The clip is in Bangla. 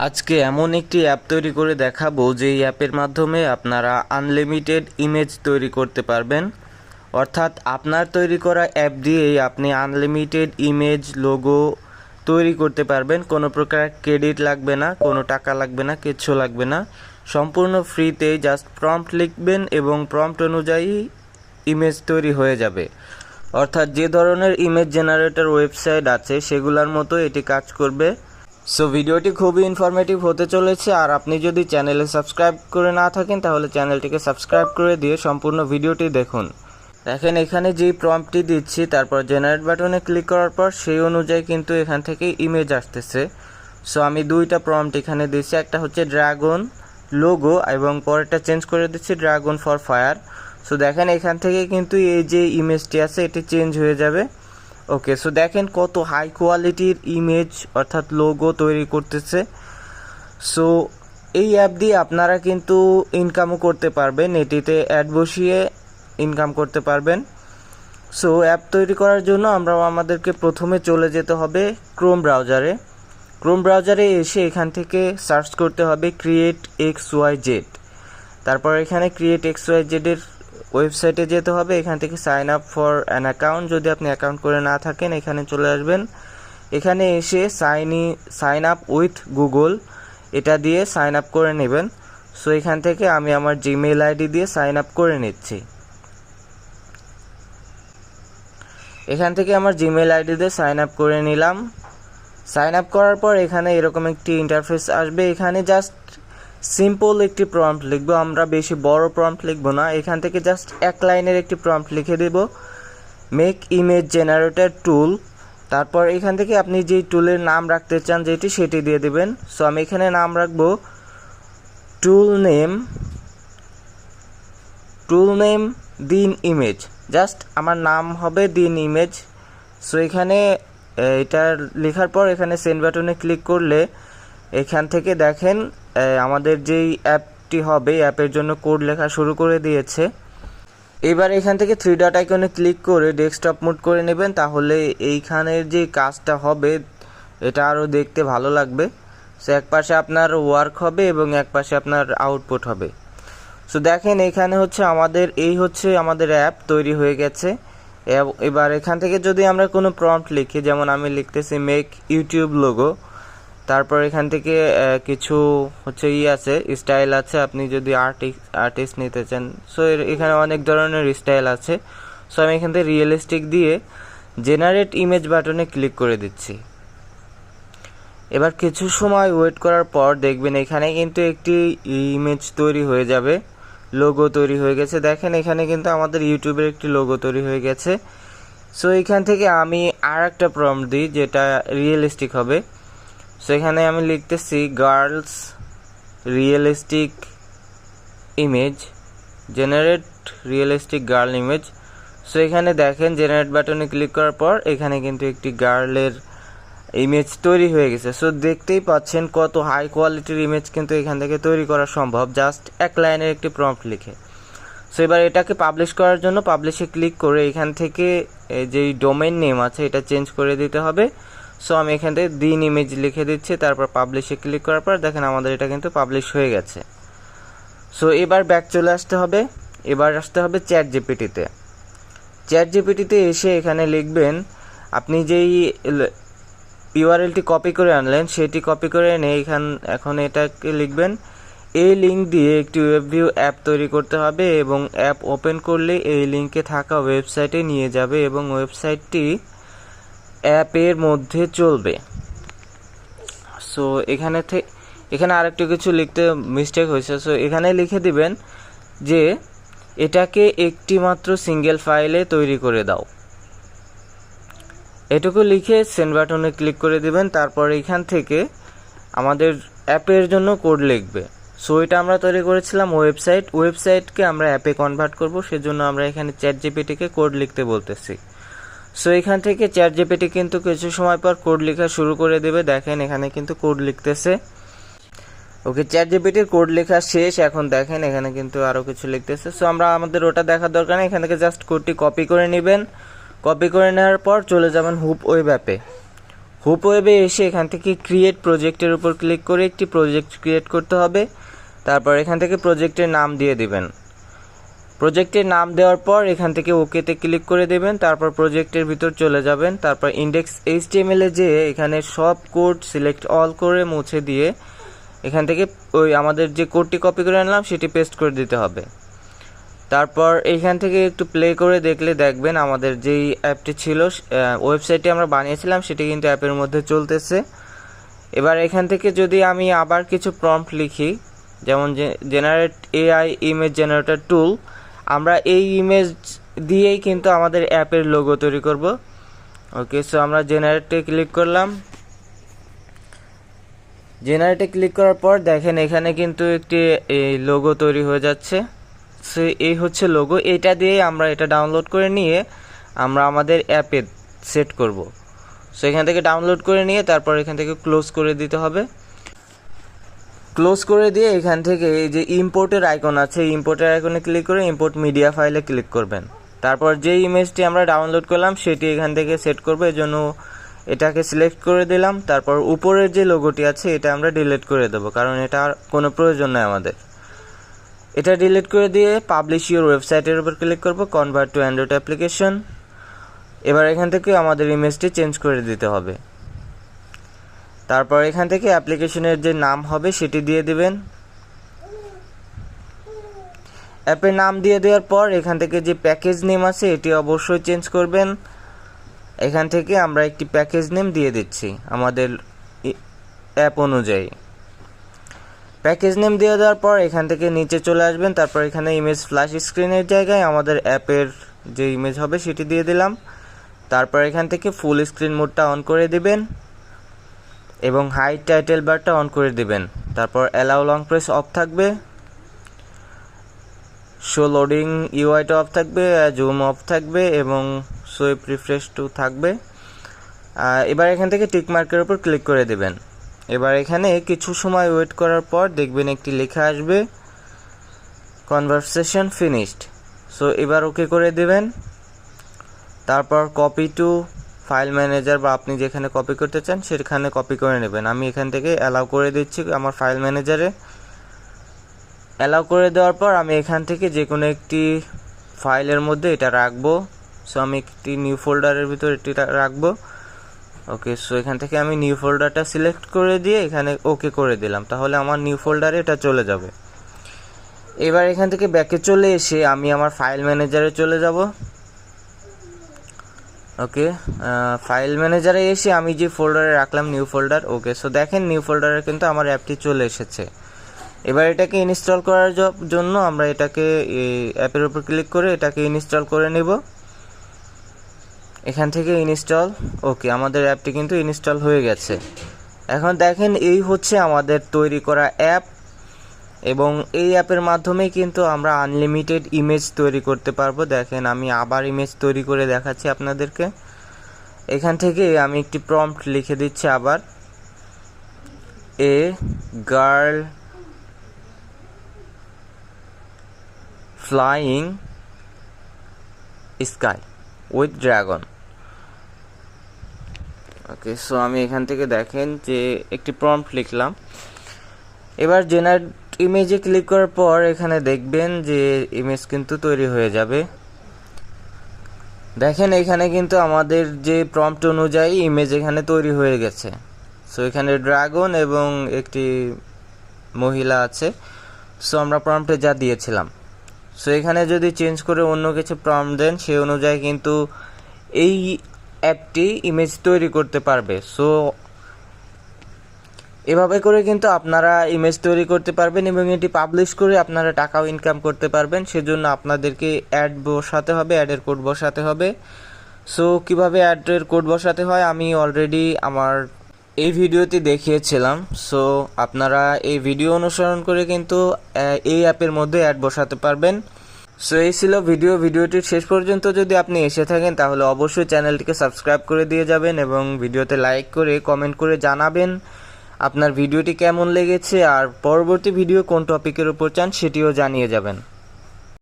আজকে এমন একটি অ্যাপ তৈরি করে দেখাবো যে অ্যাপের মাধ্যমে আপনারা আনলিমিটেড ইমেজ তৈরি করতে পারবেন। অর্থাৎ আপনার তৈরি করা অ্যাপ দিয়েই আপনি আনলিমিটেড ইমেজ লোগো তৈরি করতে পারবেন। কোনো প্রকার ক্রেডিট লাগবে না, কোনো টাকা লাগবে না, কিচ্ছু লাগবে না। সম্পূর্ণ ফ্রিতে জাস্ট প্রম্পট লিখবেন এবং প্রম্পট অনুযায়ী ইমেজ তৈরি হয়ে যাবে। অর্থাৎ যে ধরনের ইমেজ জেনারেটর ওয়েবসাইট আছে সেগুলোর মতো এটি কাজ করবে। সো ভিডিওটি খুবই ইনফরমেটিভ হতে চলেছে। আর আপনি যদি চ্যানেলে সাবস্ক্রাইব করে না থাকেন তাহলে চ্যানেলটিকে সাবস্ক্রাইব করে দিয়ে সম্পূর্ণ ভিডিওটি দেখুন। দেখেন এখানে যেই প্রম্পটটি দিচ্ছি তারপর জেনারেট বাটনে ক্লিক করার পর সেই অনুযায়ী কিন্তু এখান থেকে ইমেজ আসতেছে। সো আমি দুইটা প্রম্পট এখানে দিচ্ছি, একটা হচ্ছে ড্রাগন লোগো এবং পরেরটা চেঞ্জ করে দিচ্ছি ড্রাগন ফর ফায়ার। সো দেখেন এখান থেকে কিন্তু এই যে ইমেজটি আছে এটি চেঞ্জ হয়ে যাবে। ওকে, সো দেখেন কত হাই কোয়ালিটির ইমেজ অর্থাৎ লোগো তৈরি করতেছে। সো এই অ্যাপ দিয়ে আপনারা কিন্তু ইনকামও করতে পারবেন, এটিতে অ্যাড বসিয়ে ইনকাম করতে পারবেন। সো অ্যাপ তৈরি করার জন্য আমাদেরকে প্রথমে চলে যেতে হবে ক্রোম ব্রাউজারে এসে এখান থেকে সার্চ করতে হবে ক্রিয়েট XYZ। তারপর এখানে ক্রিয়েট XYZ এর ওয়েবসাইটে যেতে হবে। এখান থেকে sign up for an account, যদি আপনি অ্যাকাউন্ট করে না থাকেন এখানে চলে আসবেন। এখানে এসে সাইন আপ উইথ গুগল এটা দিয়ে সাইন আপ করে নেবেন। সো এখান থেকে আমি আমার জিমেইল আইডি দিয়ে সাইন আপ করে নিচ্ছি। এখান থেকে আমার জিমেইল আইডি দিয়ে সাইন আপ করে নিলাম। সাইন আপ করার পর এখানে এরকম একটি ইন্টারফেস আসবে। এখানে জাস্ট সিম্পল একটি প্রম্পট লিখবো, আমরা বেশি বড় প্রম্পট লিখবো না। এখান থেকে জাস্ট এক লাইনের একটি প্রম্পট লিখে দেব, মেক ইমেজ জেনারেটর টুল। তারপর এখান থেকে আপনি যেই টুলের নাম রাখতে চান যেটি সেটি দিয়ে দেবেন। সো আমি এখানে নাম রাখবো টুল নেম দিন ইমেজ, জাস্ট আমার নাম হবে দিন ইমেজ। সো এখানে এটা লেখার পর এখানে সেন্ড বাটনে ক্লিক করলে এখান থেকে দেখেন আমাদের যেই অ্যাপটি হবে অ্যাপের জন্য কোড লেখা শুরু করে দিয়েছে। এবার এখান থেকে 3 ডট আইকনে ক্লিক করে ডেস্কটপ মোড করে নেবেন, তাহলে এইখানের যে কাজটা হবে এটা আরও দেখতে ভালো লাগবে। সো এক পাশে আপনার ওয়ার্ক হবে এবং এক পাশে আপনার আউটপুট হবে। সো দেখেন এখানে হচ্ছে আমাদের অ্যাপ তৈরি হয়ে গেছে। এবার এখান থেকে যদি আমরা কোনো প্রম্পট লিখি, যেমন আমি লিখতেছি মেক ইউটিউব লোগো, তারপর এখান থেকে কিছু হচ্ছে আছে স্টাইল আছে, আপনি যদি আর্টিস্ট নিতে চান। সো এখানে অনেক ধরনের স্টাইল আছে। সো আমি এখান থেকে রিয়েলিস্টিক দিয়ে জেনারেট ইমেজ বাটনে ক্লিক করে দিচ্ছি। এবার কিছু সময় ওয়েট করার পর দেখবেন এখানে কিন্তু একটি ইমেজ তৈরি হয়ে যাবে, লোগো তৈরি হয়ে গেছে। দেখেন এখানে কিন্তু আমাদের ইউটিউবের একটি লোগো তৈরি হয়ে গেছে। সো এখান থেকে আমি আর একটা প্রম্পট দিই যেটা রিয়েলিস্টিক হবে। সো এখানে আমি লিখতেছি girls realistic image, generate realistic girl image. So এখানে দেখেন জেনারেট বাটনে ক্লিক করার পর এখানে কিন্তু একটি গার্লের ইমেজ তৈরি হয়ে গেছে। সো দেখতেই পাচ্ছেন কত হাই কোয়ালিটির ইমেজ কিন্তু এখান থেকে তৈরি করা সম্ভব জাস্ট এক লাইনের একটি প্রম্পট লিখে। সো এবার এটাকে পাবলিশ করার জন্য পাবলিশে ক্লিক করে এখান থেকে যেই ডোমেইন নেম আছে এটা চেঞ্জ করে দিতে হবে। সো আমি এখান থেকে দিন ইমেজ লিখে দিচ্ছি, তারপর পাবলিশে ক্লিক করার পর দেখেন আমাদের এটা কিন্তু পাবলিশ হয়ে গেছে। সো এবার ব্যাক চলে আসতে হবে, এবার আসতে হবে চ্যাট জিপিটিতে এসে এখানে লিখবেন আপনি যেই ইউআরএলটি কপি করে আনলেন সেটি কপি করে এনে এখন এটাকে লিখবেন এই লিঙ্ক দিয়ে একটি ওয়েব ভিউ অ্যাপ তৈরি করতে হবে এবং অ্যাপ ওপেন করলে এই লিঙ্কে থাকা ওয়েবসাইটে নিয়ে যাবে এবং ওয়েবসাইটটি অ্যাপের মধ্যে চলবে। সো এখানে আরেকটু কিছু লিখতে মিস্টেক হয়েছে। সো এখানে লিখে দিবেন যে এটাকে একটি মাত্র সিঙ্গেল ফাইলে তৈরি করে দাও, এটুকু লিখে সেন্ড বাটনে ক্লিক করে দিবেন। তারপর এখান থেকে আমাদের অ্যাপের জন্য কোড লিখবে। সো এটা আমরা তৈরি করেছিলাম ওয়েবসাইটকে আমরা অ্যাপে কনভার্ট করব, সেজন্য আমরা এখানে চ্যাট জিপিটিকে কোড লিখতে বলতেছি। সো এখান থেকে চ্যাট জিপিটি কিন্তু কিছু সময় পর কোড লেখা শুরু করে দেবে। দেখেন এখানে কিন্তু কোড লিখতেছে। ওকে, চ্যাট জিপিটির কোড লেখা শেষ। এখন দেখেন এখানে কিন্তু আরও কিছু লিখতেছে। সো আমাদের ওটা দেখার দরকার নেই, এখান থেকে জাস্ট কোডটি কপি করে নেবেন। কপি করে নেওয়ার পর চলে যাবেন হুপ ওয়েব অ্যাপে। হোপ ওয়েবে এসে এখান থেকে ক্রিয়েট প্রজেক্টের উপর ক্লিক করে একটি প্রজেক্ট ক্রিয়েট করতে হবে। তারপর এখান থেকে প্রজেক্টের নাম দিয়ে দিবেন। প্রজেক্টের নাম দেওয়ার পর এখান থেকে ওকেতে ক্লিক করে দেবেন। তারপর প্রজেক্টের ভিতর চলে যাবেন। তারপর ইন্ডেক্স এইচটিএমএল এ যেয়ে এখানে সব কোড সিলেক্ট অল করে মুছে দিয়ে এখান থেকে ওই আমাদের যে কোডটি কপি করে আনলাম সেটি পেস্ট করে দিতে হবে। তারপর এইখান থেকে একটু প্লে করে দেখলে দেখবেন আমাদের যেই অ্যাপটি ছিল, ওয়েবসাইটটি আমরা বানিয়েছিলাম সেটি কিন্তু অ্যাপের মধ্যে চলতেছে। এবার এখান থেকে যদি আমি আবার কিছু প্রম্পট লিখি, যেমন জেনারেট এআই ইমেজ জেনারেটর টুল, আমরা এই ইমেজ দিয়েই কিন্তু আমাদের অ্যাপের লোগো তৈরি করব। ওকে, সো আমরা জেনারেটে ক্লিক করলাম। জেনারেটে ক্লিক করার পর দেখেন এখানে কিন্তু একটি লোগো তৈরি হয়ে যাচ্ছে। সো এই হচ্ছে লোগো, এটা দিয়ে আমরা এটা ডাউনলোড করে নিয়ে আমরা আমাদের অ্যাপে সেট করব। সো এখান থেকে ডাউনলোড করে নিয়ে তারপর এখান থেকে ক্লোজ করে দিতে হবে। ক্লোজ করে দিয়ে এখান থেকে এই যে ইম্পোর্টের আইকন আছে, ইম্পোর্টের আইকনে ক্লিক করে ইম্পোর্ট মিডিয়া ফাইলে ক্লিক করবেন। তারপর যে ইমেজটি আমরা ডাউনলোড করলাম সেটি এখান থেকে সেট করবো, এর জন্য এটাকে সিলেক্ট করে দিলাম। তারপর উপরের যে লোগোটি আছে এটা আমরা ডিলিট করে দেবো, কারণ এটা আর কোনো প্রয়োজন নয় আমাদের। এটা ডিলিট করে দিয়ে পাবলিশ ইউর ওয়েবসাইটের উপর ক্লিক করব, কনভার্ট টু অ্যান্ড্রয়েড অ্যাপ্লিকেশন। এবার এখান থেকে আমাদের ইমেজটি চেঞ্জ করে দিতে হবে। তারপর এখান থেকে অ্যাপ্লিকেশনের যে নাম হবে সেটি দিয়ে দিবেন। অ্যাপের নাম দিয়ে দেওয়ার পর এখান থেকে যে প্যাকেজ নেম আছে এটি অবশ্যই চেঞ্জ করবেন। এখান থেকে আমরা একটি প্যাকেজ নেম দিয়ে দিচ্ছি আমাদের অ্যাপ অনুযায়ী। প্যাকেজ নেম দিয়ে দেওয়ার পর এখান থেকে নিচে চলে আসবেন। তারপর এখানে ইমেজ ফ্ল্যাশ স্ক্রিনের জায়গায় আমাদের অ্যাপের যে ইমেজ হবে সেটি দিয়ে দিলাম। তারপর এখান থেকে ফুল স্ক্রিন মোডটা অন করে দিবেন এবং হাইড টাইটেল বারটা অন করে দিবেন। তারপর অ্যালাউ লং প্রেস অফ থাকবে, শো লোডিং ইউআইটা অফ থাকবে, জুম অফ থাকবে এবং সোয়েপ রিফ্রেশ টু থাকবে। এবার এখান থেকে টিক মার্কের উপর ক্লিক করে দেবেন। এবার এখানে কিছু সময় ওয়েট করার পর দেখবেন একটি লেখা আসবে কনভারসেশন ফিনিশড। সো এবার ওকে করে দেবেন। তারপর কপি টু ফাইল ম্যানেজার, বা আপনি যেখানে কপি করতে চান সেখানে কপি করে নেবেন। আমি এখান থেকে অ্যালাউ করে দিচ্ছি আমার ফাইল ম্যানেজারে। অ্যালাউ করে দেওয়ার পর আমি এখান থেকে যে কোনো একটি ফাইলের মধ্যে এটা রাখবো। সো আমি একটি নিউ ফোল্ডারের ভিতর এটি রাখবো। ওকে, সো এখান থেকে আমি নিউ ফোল্ডারটা সিলেক্ট করে দিয়ে এখানে ওকে করে দিলাম, তাহলে আমার নিউ ফোল্ডারে এটা চলে যাবে। এবার এখান থেকে ব্যাকে চলে এসে আমি আমার ফাইল ম্যানেজারে চলে যাব। ওকে, ফাইল ম্যানেজারে এসে আমি যে ফোল্ডারে রাখলাম নিউ ফোল্ডার, ওকে, সো দেখেন নিউ ফোল্ডারে কিন্তু আমার অ্যাপটি চলে এসেছে। এবার এটাকে ইনস্টল করার জন্য আমরা এটাকে অ্যাপের উপর ক্লিক করে এটাকে ইনস্টল করে নেব। এখান থেকে ইনস্টল, ওকে, আমাদের অ্যাপটি কিন্তু ইনস্টল হয়ে গেছে। এখন দেখেন এই হচ্ছে আমাদের তৈরি করা অ্যাপ, এবং এই অ্যাপের মাধ্যমে কিন্তু আমরা আনলিমিটেড ইমেজ তৈরি করতে পারবো। দেখেন আমি আবার ইমেজ তৈরি করে দেখাচ্ছি আপনাদেরকে। এখান থেকে আমি একটি প্রম্পট লিখে দিচ্ছি আবার, a girl flying sky with dragon. Okay, so আমি এখান থেকে দেখেন যে একটি প্রম্পট লিখলাম। এবার জেনারেট ইমেজে ক্লিক করার পর এখানে দেখবেন যে ইমেজ কিন্তু তৈরি হয়ে যাবে। দেখেন এখানে কিন্তু আমাদের যে প্রম্পট অনুযায়ী ইমেজ এখানে তৈরি হয়ে গেছে। সো এখানে ড্রাগন এবং একটি মহিলা আছে। সো আমরা প্রম্পটে যা দিয়েছিলাম, সো এখানে যদি চেঞ্জ করে অন্য কিছু প্রম্পট দেন সেই অনুযায়ী কিন্তু এই অ্যাপটি ইমেজ তৈরি করতে পারবে। সো এভাবে করে কিন্তু আপনারা ইমেজ তৈরি করতে পারবেন এবং এটি পাবলিশ করে আপনারা টাকাও ইনকাম করতে পারবেন। সেজন্য আপনাদেরকে অ্যাড বসাতে হবে, অ্যাডের কোড বসাতে হবে। সো কিভাবে অ্যাডের কোড বসাতে হয় আমি অলরেডি আমার এই ভিডিওতে দেখিয়েছিলাম। সো আপনারা এই ভিডিও অনুসরণ করে কিন্তু এই অ্যাপের মধ্যে অ্যাড বসাতে পারবেন। সো এই ছিল ভিডিওটির শেষ পর্যন্ত যদি আপনি এসে থাকেন তাহলে অবশ্যই চ্যানেলটিকে সাবস্ক্রাইব করে দিয়ে যাবেন এবং ভিডিওতে লাইক করে কমেন্ট করে জানাবেন আপনার ভিডিওটি কেমন লেগেছে, আর পরবর্তী ভিডিও কোন টপিকের উপর চান সেটিও জানিয়ে যাবেন।